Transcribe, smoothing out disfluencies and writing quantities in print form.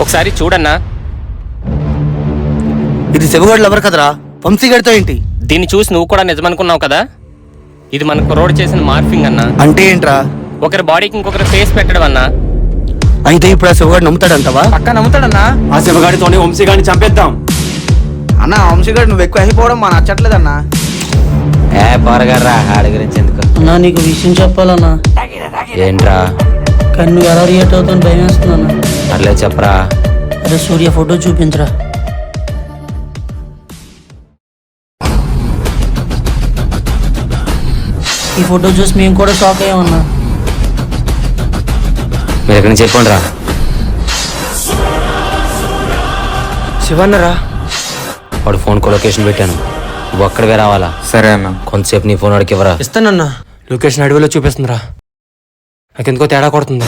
ఒకసారి చూడన్నా. ఇది శివగాడు ఎవరు కదరా, వంశీగాడితో ఏంటి? దీన్ని చూసి నువ్వు కూడా నిజమనుకున్నావు కదా. ఇది మన కుర్రోడు చేసిన మార్ఫింగ్ అన్నా. అంటే ఏంట్రా? ఒకరి బాడీకి ఇంకొకరి ఫేస్ పెట్టడం అన్నా. అయితే ఇప్పుడు ఆ శివగాడు నమ్ముతాడంటావా? పక్క నమ్ముతాడన్నా. ఆ శివగాడితోనే వంశీగాడిని చంపేద్దాం. అన్న వంశీగాడు నువ్వు ఎక్కువ అయిపోవడం మా నచ్చట్లేదన్నా. పొరగడ్రా ఆడి గురించి ఎందుకు? అన్నా నీకు విషయం చెప్పాలన్నా. ఏంట్రా? కానీ నువ్వు ఎలా రియాక్ట్ అవుతావు భయం వేస్తుందన్నా. అట్లే చెప్పరా. అరే సూర్య ఫోటో చూపించరా. ఈ ఫోటో చూసి మేము కూడా షాక్ అయ్యామన్నా. మీరు ఎక్కడి నుంచి చెప్పండి రా. శివన్నరా? వాడు ఫోన్కు లొకేషన్ పెట్టాను, నువ్వు అక్కడివే రావాలా. సరే అన్న. కొంతసేపు నీ ఫోన్ వాడికి ఇవ్వరా. ఇస్తానన్నా. లొకేషన్ అడవిలో చూపిస్తుందిరా. నాకెందుకో తేడా కొడుతుంది.